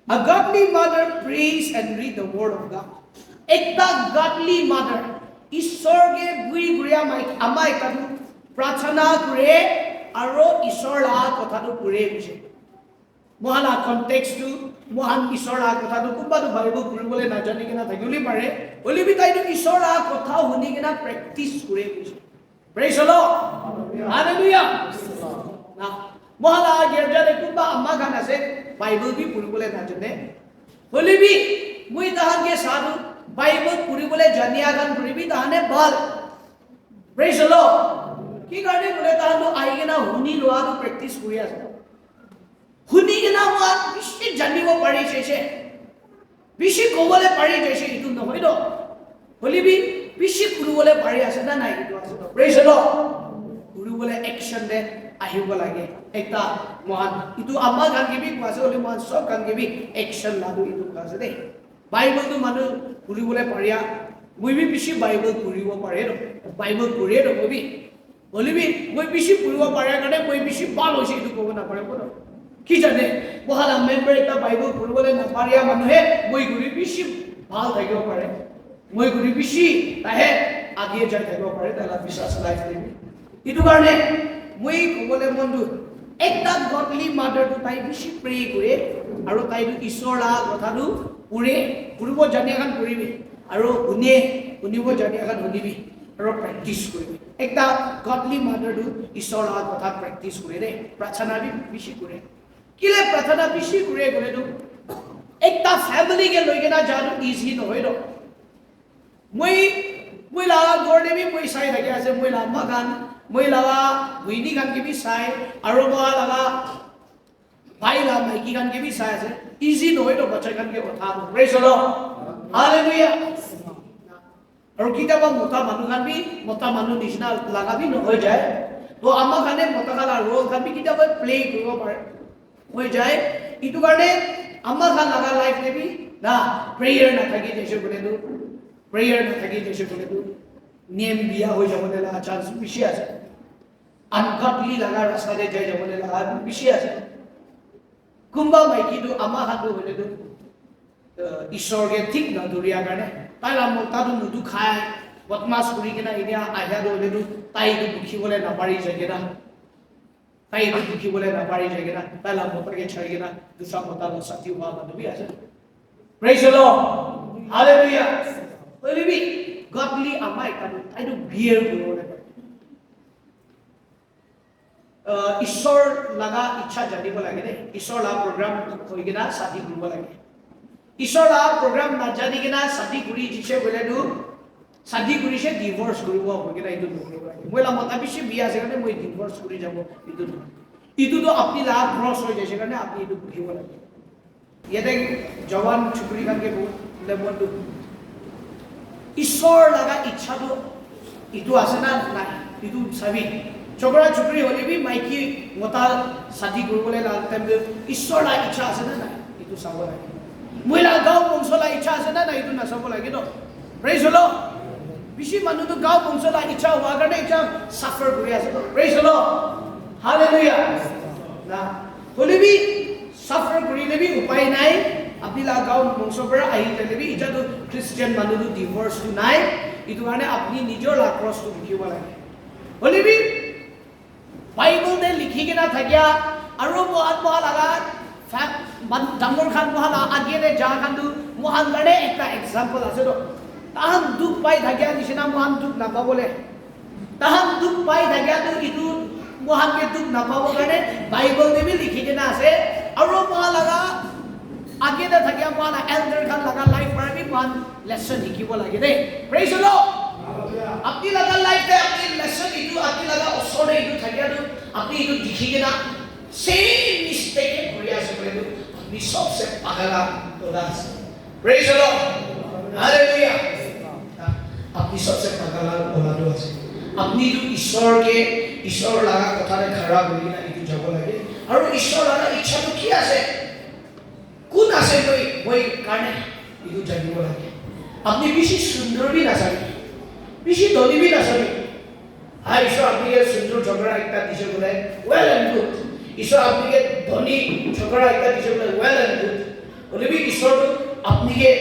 A godly mother prays and read the word of God. Ekta godly mother Ishorge guri guria amai kadu prarthana kure aro Ishor la kothatu kure bise. Mohana context tu mohan Ishor la kothatu kumbadu bhaibu kuribole na jani kena thaguli pare olibi taidu Ishor la kotha huni kena practice kure bise. Praise the Lord. Hallelujah. Na mohala gerja de kumba amma kana se Bible bi puribole na jane olibi mui tahan ke sadhu Bible puribole jania gan puribi tahane bal. Praise the Lord. Ki garde bole tahan to ai kena huni loa to practice kuri ase. Huni kena ma bishi janibo pari chese. Bishi kobole pari chese itu nohoi do. Olibi bishi kuribole pari ase na nai itu ase. Praise the Lord. Kuribole action de ahibo lage. Ekta mohan itu amma gan gibi kwase oli mohan sob gan gibi action lagu itu kwase de. Bible tu manu kuribole paria moi bi bishi Bible kuribo pare do. Bible kuriye do moi bi olibi moi bishi kuribo paria kane moi bishi bal hoise itu kobo na pare kodo ki jane mohala member ekta Bible kuribole na paria manuhe moi guri bishi bal thakibo pare moi guri bishi tahe agie jai thakibo pare tala biswas life lebi itu karone moi kobole mondu ekta godly mother tu tai bishi pray kore aro tai tu Ishor la kotha tu pure puribo jania kan puribi aro unibo jania kan unibi aro practice koribi ekta godly mother tu Ishor la kotha practice kore de prarthana bi bishi kore kile prarthana bishi kore kore tu ekta family ke loi kena janu easy no hoi do moi la gorde bi moi sai thaki ase moi la magan moi la wini kan ke bi sai aro mo la bhai la maiki kan ke bi sai ase easy no hoi do bachai kan ke kotha praise the Lord hallelujah aro kita ba mota manu kan bi mota manu nishna laga bi no hoi jay to amma kane mota kala role kan bi kita ba play koribo pare hoi jay itu karone amma khan laga life le bi na prayer na thaki jeshe kore do prayer na thaki jeshe kore do name biya hoi jabone la chance bishi ase ungodly laga rasta de jai jabone la bishi ase kumba maiki tu ama hatu hole tu Ishor ke thik na duriya karne taila mota tu nudu khai botmas kuri kena inia ahya do hole tu tai tu dukhi bole na pari jagena tai tu dukhi bole na pari jagena taila motor ke chai kena dusra mota lo sati wa manu bi ase praise the Lord hallelujah olibi godly amai kanu tai tu beer bole Ishor laga ichha janibo lage de Ishor la program hoi gena sadi kuribo lage Ishor la program na jani gena sadi kuri jise bole du sadi kuri se divorce kuribo hoi gena itu kuribo lage moi la mata bishi biya se kane moi divorce kuri jabo itu to apni la cross hoi jaise kane apni itu kuribo lage yete jawan chukri kan ke le mondu Ishor laga ichha do itu ase na nai itu sabi chokra chukri hole bi maiki mota sadi kuribole la time Ishor la ichha ase na nai itu sabo lage moi la gao bongso la ichha ase na nai itu na sabo lage do praise the Lord bishi manu to gao bongso la ichha howa karone ichha suffer kori ase do praise the Lord hallelujah na hole bi suffer kori le bi upai nai apni la gao bongso pora ahi le bi icha to Christian manu to divorce to nai itu karone apni nijor la cross to likhibo lage hole bi Bible de likhi kena thakya aro mohan moha laga dangor khan mohan agie de ja khan du mohan gane ekta example ase do tahan duk pai thakya nishina mohan duk na pabole tahan duk pai thakya tu itu mohan ke duk na pabo gane Bible de bi likhi kena ase aro moha laga agie de thakya mohan elder khan laga life par bi mohan lesson hikhibo lage de praise the Lord apni laga life de apni lesson itu apni laga osore itu thakya tu apni itu dikhi kena same mistake kori ase kore tu apni sabse pagala todas praise the Lord hallelujah apni sabse pagala todas ase apni tu Ishor laga kotha re khara kori kena itu jabo lage aru Ishor laga ichha tu ki ase kun ase moi karne itu janibo lage apni bishi sundor bi nasari bishi dhoni bi nasari Ishor apni ke sundor chokra ekta dishe bole well and good Ishor apni ke dhoni chokra ekta dishe bole well and good Boleh bi Ishwar tu apni ke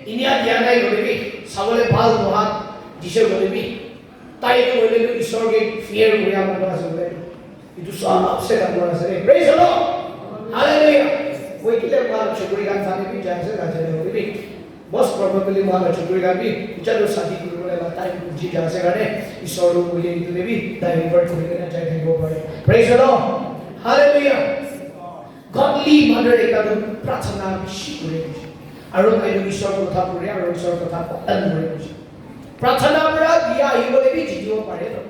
inia dia nai boleh bi sabole bal mohat dise boleh bi tai tu boleh bi Ishwar ke fear guya mano asole itu soal upset amor asole praise the Lord hallelujah koi kile mal chukuri kan sane bi jai se gaje boleh bi most probably mal chukuri kan bi chalo sadi guru boleh la tai ji ja se gane Ishwar ru boleh itu bi divert kori kena jai thai go pare praise the Lord hallelujah godly mother ekta prarthana bishi kore aro aido Ishwar kotha pore aro Ishwar kotha patan kore prarthana pura biya hibole bi jijibo pare to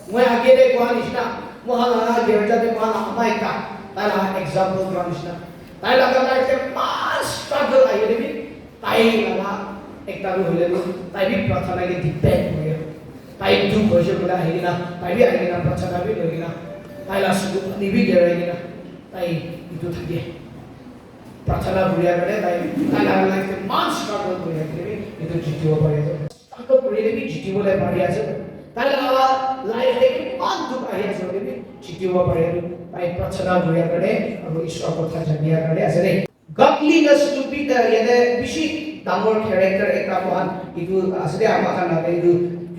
moi age de koha nishna mohana gerja de mohana amai ka tala example koha nishna tai laga life ke mas struggle aile bi tai laga ekta ru hole bi tai bi prarthana ke depend kore tai du hoje bola hina tai bi agina prarthana bi logina tai la sugu ni bi geragina tai itu থাকে প্রার্থনা করিয়া গেলে তাই তাই লাইফে মান struggle করিয়া গেলে itu জিতিব পারে স্ট্রাগল করিলে বি জিতিবলে পারি আছে তাই লাইফে মান দুঃখ আহি আছে বলে জিতিব পারে তাই প্রার্থনা করিয়া গেলে আৰু ঈশ্বৰ কথা জানিয়া গেলে আছে নে godliness to be the yede bishi ডাঙৰ character এটা মহান itu আসলে আমাকা লাগে itu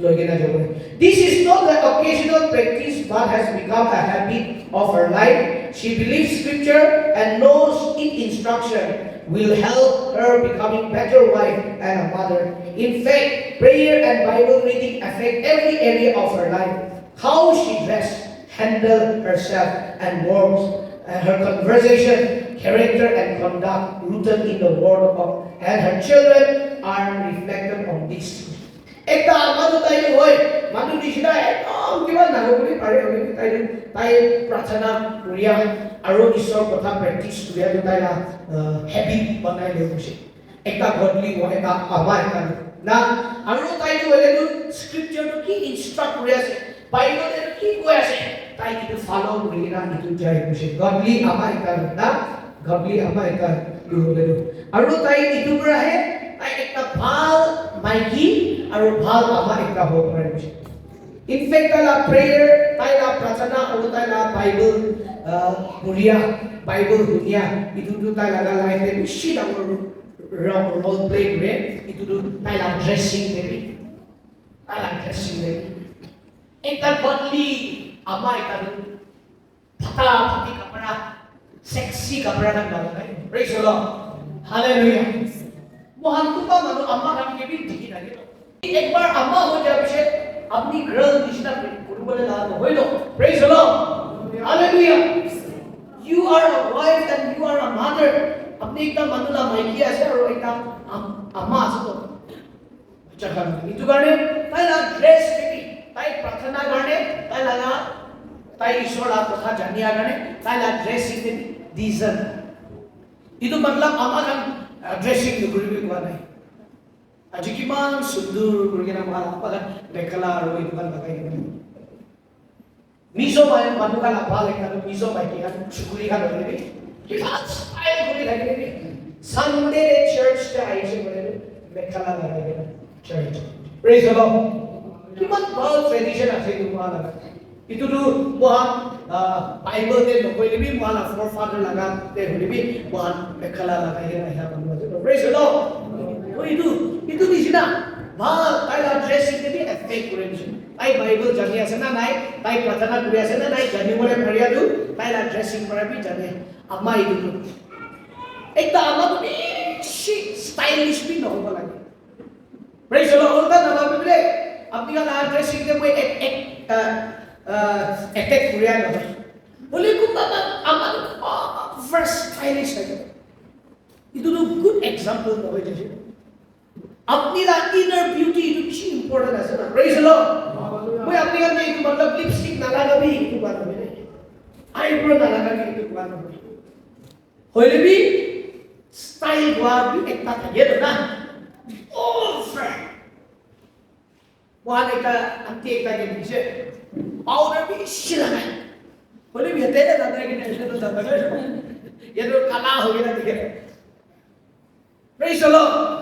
logena job this is not the occasional practice but has become a habit of her life. She believes scripture and knows its instruction will help her becoming better wife and a mother. In fact, prayer and Bible reading affect every area of her life. How she dressed, handled herself and works, her conversation, character and conduct rooted in the word of God, and her children are reflected on this. Ekta amadu tai hoy manu nishina ekdom kiba nagobuli pare hoy tai prarthana koriya aro ishwar kotha practice koriya tai la habit banai le hoise ekta godly hoy ekta ama ekta na aro tai tu hole tu scripture tu ki instruct koriya ase bible te ki koi ase tai ki follow korina itu jai hoise godly ama ekta na godly ama ekta tu hole tu aro tai itu pura he tai ekta bhal maiki aro bhal ama ekta ho pare in fact la prayer tai la prarthana aro tai la bible puriya bible dunia itu tu tai la life e bishi damor role play kore itu tu tai la dressing baby tai la dressing baby ekta godly ama ekta phata phati kapra sexy kapra na lagai praise the Lord hallelujah mohan kupa manu amma kam ke bi dikhi lage एक बार अम्मा हो जाए पीछे अपनी girl निश्चित गुरु बोले ला तो होय लो praise the Lord hallelujah you are a wife and you are a mother अपनी एकटा मनुला माइकी আছে আৰু एकटा अम्मा আছে তো अच्छा kan itu কাৰণে তাই লা ড্ৰেস কেবি তাই প্ৰাৰ্থনা কাৰণে তাই লাগা তাই ঈশ্বৰ কথা জানিয়া কাৰণে তাই লা ড্ৰেস কেবি ডিজাইন itu मतलब अम्मा kan ड्रेसिंग কৰিবি কোৱা নাই আজি কিমান সুন্দৰ কৰিকেনা ভাল আপা দেখলা আৰু এইটো ভাল লগাই দিলে মিজো বাই মানুহ কালা ভাল একানো মিজো বাই কি কানো চুকুৰি কানো নেবি কি ভাল স্টাইল কৰি লাগি নেবি সানডে চার্চ তে আইছে বলে দেখলা লগাই দিলে চার্চ প্রেজ দ্য লর্ড কিমান ভাল ট্ৰেডিশন আছে এইটো ভাল লগা ইটো তো মহান বাইবেল তে নকইলেবি মহান ফৰ ফাদাৰ লগা তে হলিবি মহান দেখলা লগাই দিলে আইয়া মানুহ আছে praise the lord itu nisina ভাল তাই la dressing ke bi effect kore nisina tai bible jani ase na nai tai prarthana kori ase na nai jani bole bhariya du tai la dressing kora bi jane amma itu tu ekta amma tu chic stylish bi no hoba lage praise the Lord orda na bibile apni ka la dressing ke koi attack koriya na bole ko baba amma first stylish hai itu tu good example no hoy jese अपनी ला inner beauty itu बेसी important আছে না praise the Lord মই আপনি কাছে itu मतलब lipstick না লাগাবি itu বাত হবে আইব্রো না লাগাবি itu বাত হবে হইলে বি স্টাইল গোয়া বি একটা থাকে তো না ও ফ্রেন্ড ওয়ান একটা আন্টি একটা কে দিছে পাউডার বি শিলাগাই হইলে বি হেতে না দাদা কে টেনশন তো দাদা ये तो काला हो गया दिखे प्रेज द लॉर्ड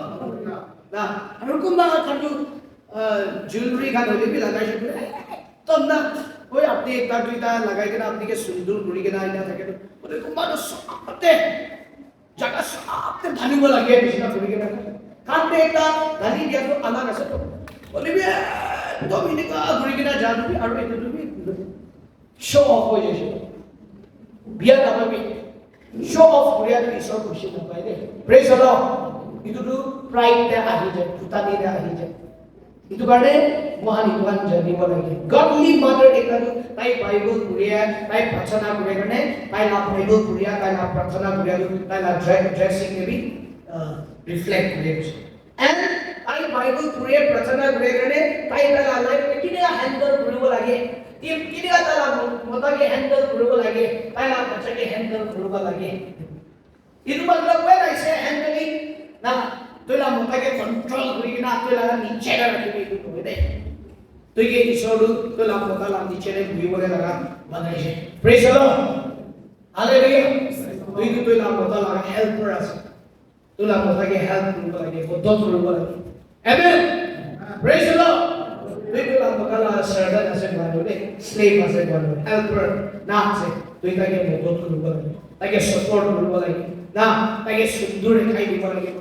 ना और को मा खानु ज्वेलरी का होले भी लगाई छे तो ना ओए अपनी एक दुईटा लगाई के ना अपनी के सुंदर गुड़ी के ना इना থাকে बोले को मानो सते জাগা সবতে ঢালিব লাগে বিছনা কৰি কিনে কান্দে এটা ঢালি দিয়াটো আলাগ আছে তো বলিবি ডমিনিকা ঘূৰি কিনে যা তুমি আৰু এইটো তুমি শ্ব' অফ হৈ গৈছে বিয়া নাপাবি শ্ব' অফ কৰিয়াটো ঈশ্বৰ খুচি নাপায় দেই প্ৰেজ দ্য লৰ্ড ইটোতো প্ৰাইডে আহি যায় ফুটানিৰে আহি যায় itu karena Tuhan Tuhan jadi lagi. Godly mother itu tai Bible kuliah, tai prasana kuliah karena tai la Bible kuliah, tai la prasana kuliah, tai la dressing ni reflect kuliah. And tai Bible kuliah prasana kuliah karena tai la life kini handle kuliah lagi. Kini ta la mata ke handle kuliah lagi, tai la baca ke handle kuliah lagi. Itu matlab when I say handling, nah तुला मोठा control करी ना तुला नीचे रखी तू दे तो ये ईश्वर तुला मोठा नीचे रे भीवरे लगा बनाइছে प्रेज द लॉर्ड हालेलुया तू तुला मोठा लगा हेल्पर अस तुला मोठा के हेल्प करू लागे मदद करू लागे आमेन प्रेज द लॉर्ड तुला मोठा लगा सर्वेंट असे बनलो दे स्लेव असे बनलो हेल्पर ना असे तुला के मदद करू लागे ताके सपोर्ट करू लागे ना ताके सुंदर खाई দিব লাগে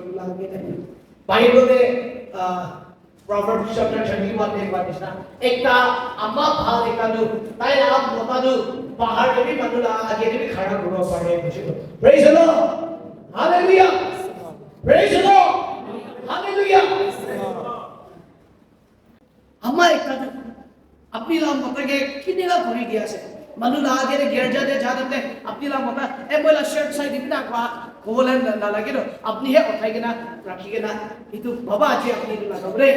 Bible de Proverbs chapter 31 देखवा दिसना एकता अम्मा भाव एकादु ताई आप मोतादु बाहर के भी मनुला आगे भी खड़ा करो पड़े मुझे praise the Lord hallelujah praise the Lord hallelujah अम्मा एकादु अपनी लाम मोता के किने का पूरी दिया से मनुला आगे रे गिरजा दे जाते अपनी लाम मोता ए बोला शर्ट साइड दिना कोबले ना लगे तो अपनी है उठाई के ना रखी के ना इतु बाबा आजी अपनी इतु लगा रे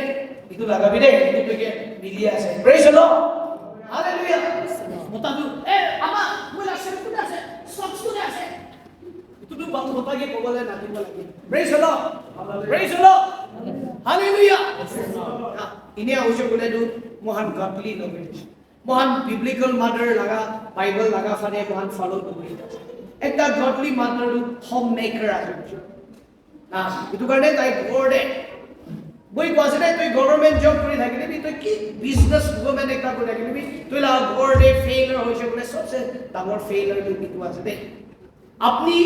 इतु लगा भी रे इतु तो के मिलिया से प्रेज द लॉर्ड हालेलुया मोतादु ए अम्मा बोला शर्ट कुदा से सॉक्स कुदा से इतु तो बात होता के कोबले ना दिन लगे praise the Lord praise the Lord hallelujah इने आवश्यक बोले दु महान गॉडली नॉलेज महान बिब्लिकल मदर लगा बाइबल लगा फने महान फॉलो करी একটা গডলি মাদার হোম মেকার আছে না ইটো কাৰণে তাই গorde বই কোৱাছে তুই গভৰ্ণমেন্ট জব কৰি থাকিবি তুই কি বিজনেস ওমেন একটা কৰি থাকিবি তুই লা গorde ফেইলাৰ হৈছে বলে সবচে ডাঙৰ ফেইলাৰ ইটো আছে দে আপনি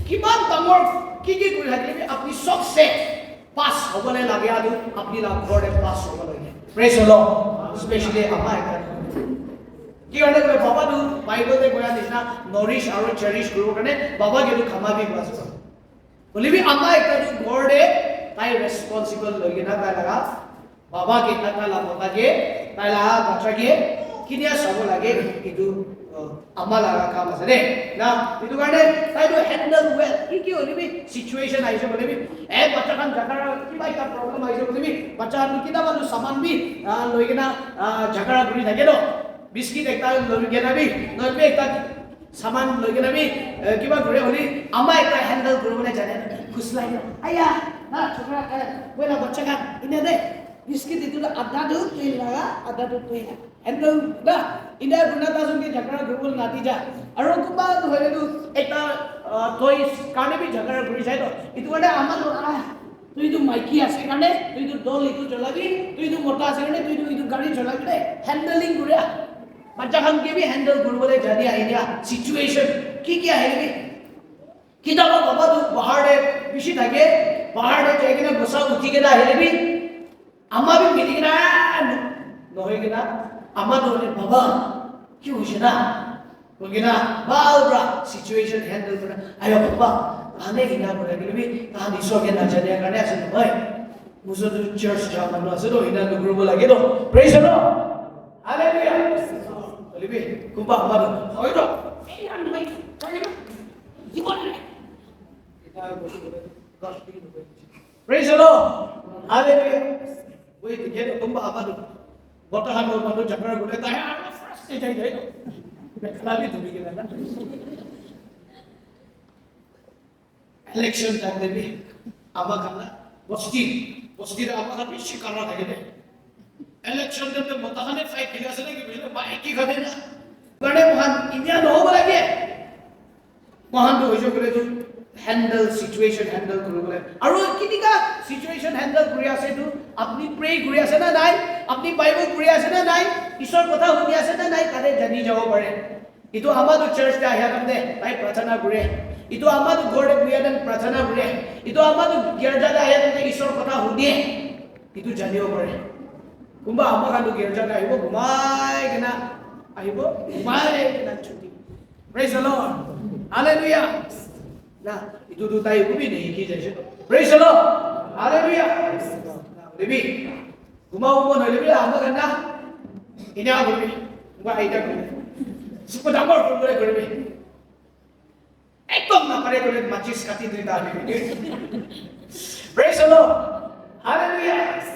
কিমান ডাঙৰ কি কৰি থাকিবি আপনি সবচে পাস হ'বলে লাগে আৰু আপনি লা গorde পাস হ'ব লাগে প্ৰেজ দ্য লৰ্ড স্পেশালি আমাৰ কি কাৰণে কয় বাবা দু বাইবেলতে কোৱা দিছনা নৰিশ আৰু চেৰিশ কৰিব কাৰণে বাবা গেলু খামাবি বাস বলিবি আমা একটা দু গorde তাই রেসপন্সিবল লগে না তাই লাগা বাবা কে তাই লা বাবা কে তাই লা বাচ্চা কে কিনিয়া সব লাগে ইটো আমা লাগা কাম আছে দে না ইটো কাৰণে তাই দু হ্যান্ডল ওয়েল কি হলিবি সিচুয়েশন আইছে বলিবি এ বাচ্চা খান ঝগড়া কিবা একটা প্রবলেম আইছে বলিবি বাচ্চা খান কিটা বালু সামান বি লই না ঝগড়া ঘুরি থাকে ন बिस्किट एक लगे नाबी नलबे एक सामान लगे नाबी किबा घरे होली अम्मा एक हैंडल करबले जाने खुश लागे आया ना छोकरा बोला बच्चा का इने दे बिस्किट इतुला आधा दु तुई लगा आधा दु तुई हैंडल ना इने गुना तासुन के झगड़ा करबल नाती जा আৰু কুবা হলে দু এটা তোই কানে বি झगड़ा কৰি যায় তো ইতু মানে আমাৰ তুই তো মাইকি আছে কানে তুই তো দল ইতু চলাবি তুই তো মোটা আছে কানে তুই তো ইতু গাড়ি চলাবি দে হ্যান্ডলিং করে बच्चा खान के भी हैंडल करबले जाने आइडिया सिचुएशन की क्या है रे किताबा बाबा तो पहाड़ है बिशी थाके पहाड़ है जाके ना बसा उठी के ना है रे अम्मा भी मिली ना नहोय के ना अम्मा तो ने बाबा क्यों होना बोगे ना बाबा सिचुएशन हैंडल करना आयो बाबा आने हिना करे के भी कहानी सो के ना जाने करने আছে भाई मुझे तो चर्च जाना আছে तो हिना तो करबो लागे तो praise the Lord hallelujah Lebih kumpah baru. Oh itu. Iya nih. Kayak gimana? Kita harus praise the Lord. Haleluya. Woi dia kumpah apa tuh? Botahan baru jakar gede tanya frustasi jadi itu. Lagi tuh bikin kan. Election time lebih apa karena pasti apa kan sih karena kayak gitu. Election में मतदान fight किया से नहीं कि bike की खदे ना बड़े महान India no बोलेगे महान तो होइजो करे तो हैंडल सिचुएशन हैंडल करो बोले और किनिका सिचुएशन हैंडल करिया से तो अपनी प्रे करिया से ना नाही अपनी बाइबल करिया से ना नाही ईश्वर কথা শুনিয়া से ना नाही কারে জানি যাব পারে इतो আমাৰ चर्च তে আহে কামতে তাই प्रार्थना কৰে Itu amadu gorde buya dan prajana bure. Itu amadu girjada ayat itu isor kota hudie. Itu janio bure. Kumba amma kan girjada ayo gumai kena ayo gumai kena cuti. Praise the Lord. Hallelujah. Nah, itu tuh tayo kubi nih kita jadi. Praise the Lord. Hallelujah. Lebih. Kumau mo na lebih amma kan na. Ini aku lebih. Gua ida ko. Suko damor ko lebih. Ekdom na pare ko lebih majis kati cerita lebih. Praise the Lord. Hallelujah.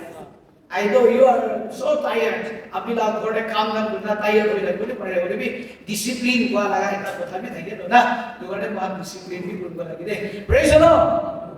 I know you are so tired. Apila gorde काम kan guna tired हो जाए परे बोले भी discipline को लगा इतना कोथा भी नहीं है तो ना तो गorde बहुत discipline भी गुण लगी दे. Praise the Lord.